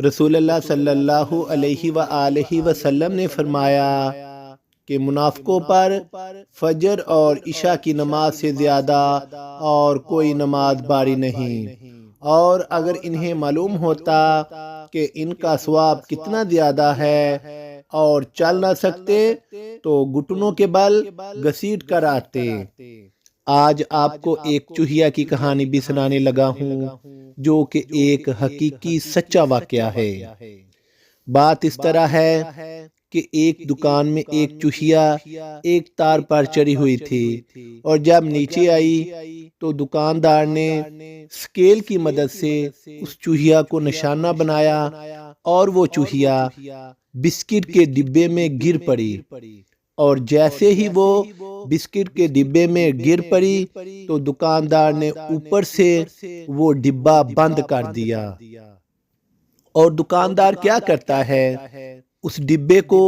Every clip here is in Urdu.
رسول اللہ صلی اللہ علیہ وآلہ وسلم نے فرمایا کہ منافقوں پر فجر اور عشاء کی نماز سے زیادہ اور کوئی نماز باری نہیں، اور اگر انہیں معلوم ہوتا کہ ان کا ثواب کتنا زیادہ ہے اور چل نہ سکتے تو گھٹنوں کے بل گھسیٹ کر آتے۔ آج آپ کو ایک چوہیا کی کہانی بھی سنانے لگا ہوں جو کہ ایک حقیقی سچا واقعہ ہے۔ بات اس طرح ہے کہ ایک دکان میں ایک چوہیا ایک تار پر چڑھی ہوئی تھی، اور جب نیچے آئی تو دکاندار نے سکیل کی مدد سے اس چوہیا کو نشانہ بنایا اور وہ چوہیا بسکٹ کے ڈبے میں گر پڑی، اور جیسے ہی وہ بسکٹ کے ڈبے میں گر پڑی تو دکاندار نے اوپر سے وہ ڈبہ بند کر دیا۔ اور دکاندار کیا کرتا ہے، اس ڈبے کو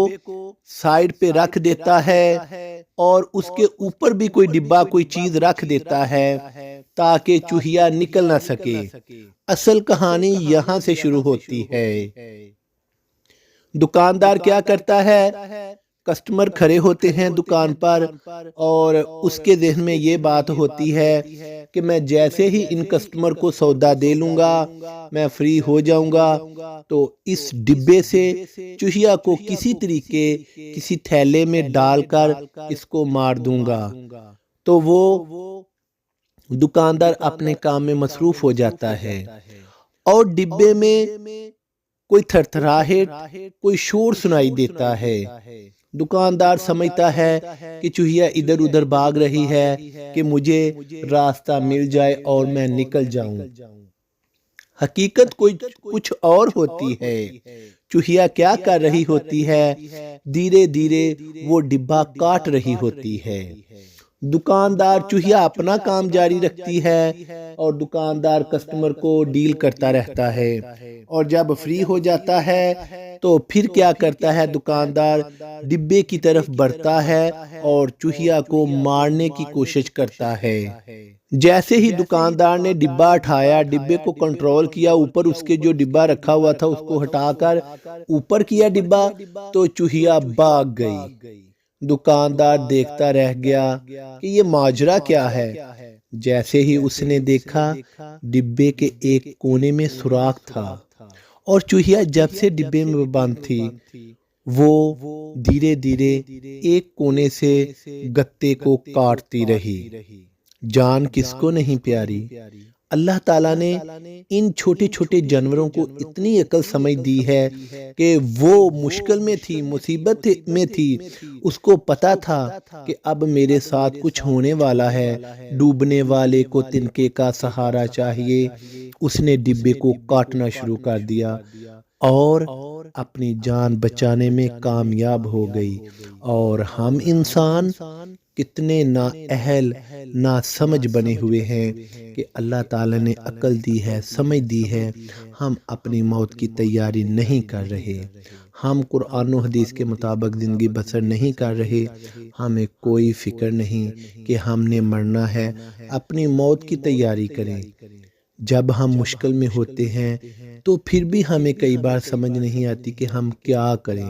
سائیڈ پہ رکھ دیتا ہے اور اس کے اوپر بھی کوئی ڈبہ کوئی چیز رکھ دیتا ہے تاکہ چوہیا نکل نہ سکے۔ اصل کہانی یہاں سے شروع ہوتی ہے۔ دکاندار کیا کرتا ہے، کسٹمر کھڑے ہوتے ہیں دکان پر اور اس کے ذہن میں یہ بات ہوتی ہے کہ میں جیسے ہی ان کسٹمر کو سودا دے لوں گا میں فری ہو جاؤں گا، تو اس ڈبے سے چوہیا کو کسی طریقے کسی تھیلے میں ڈال کر اس کو مار دوں گا۔ تو وہ دکاندار اپنے کام میں مصروف ہو جاتا ہے اور ڈبے میں کوئی تھرتھراہٹ کوئی شور سنائی دیتا ہے۔ دکاندار سمجھتا ہے کہ چوہیا ادھر ادھر بھاگ رہی ہے کہ مجھے راستہ مل جائے اور میں نکل جاؤں۔ حقیقت کچھ اور ہوتی ہے۔ چوہیا کیا کر رہی ہوتی ہے، دھیرے دھیرے وہ ڈبہ کاٹ رہی ہوتی ہے۔ دکاندار چوہیا اپنا کام جاری رکھتی ہے اور دکاندار کسٹمر کو ڈیل کرتا رہتا ہے، اور جب فری ہو جاتا ہے تو پھر کیا کرتا ہے، دکاندار ڈبے کی طرف بڑھتا ہے اور چوہیا کو مارنے کی کوشش کرتا ہے۔ جیسے ہی دکاندار نے ڈبہ اٹھایا، ڈبے کو کنٹرول کیا، اوپر اس کے جو ڈبہ رکھا ہوا تھا اس کو ہٹا کر اوپر کیا ڈبہ، تو چوہیا بھاگ گئی۔ دکاندار دیکھتا رہ گیا کہ یہ ماجرا کیا ہے۔ جیسے ہی اس نے دیکھا ڈبے کے ایک کونے میں سوراخ تھا، اور چوہیا جب سے ڈبے میں بند تھی وہ دھیرے دھیرے ایک کونے سے گتے کو کاٹتی رہی۔ جان کس کو نہیں پیاری؟ اللہ تعالیٰ نے ان چھوٹے چھوٹے جانوروں کو اتنی عقل سمجھ دی ہے کہ وہ مشکل میں تھی، مصیبت میں تھی، اس کو پتا تھا کہ اب میرے ساتھ کچھ ہونے والا ہے، ڈوبنے والے کو تنکے کا سہارا چاہیے۔ اس نے ڈبے کو کاٹنا شروع کر دیا اور اپنی جان بچانے میں کامیاب ہو گئی۔ اور ہم انسان کتنے نااہل ناسمجھ بنے ہوئے ہیں کہ اللہ تعالیٰ نے عقل دی ہے، سمجھ دی ہے، ہم اپنی موت کی تیاری نہیں کر رہے، ہم قرآن و حدیث کے مطابق زندگی بسر نہیں کر رہے، ہمیں کوئی فکر نہیں کہ ہم نے مرنا ہے۔ اپنی موت کی تیاری کریں۔ جب ہم مشکل میں ہوتے ہیں تو پھر بھی ہمیں کئی بار سمجھ نہیں آتی کہ ہم کیا کریں،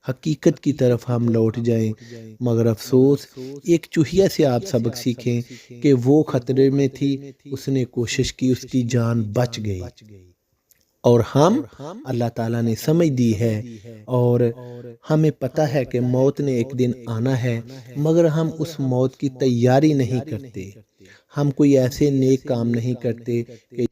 حقیقت کی طرف ہم لوٹ جائیں، مگر افسوس ایک چوہیا سے آپ سبق سیکھیں کہ وہ خطرے میں تھی، اس نے کوشش کی، اس کی جان بچ گئی، اور ہم اللہ تعالیٰ نے سمجھ دی ہے اور ہمیں پتہ ہے کہ موت نے ایک دن آنا ہے، مگر ہم اس موت کی تیاری نہیں کرتے، ہم کوئی ایسے نیک کام نہیں کرتے کہ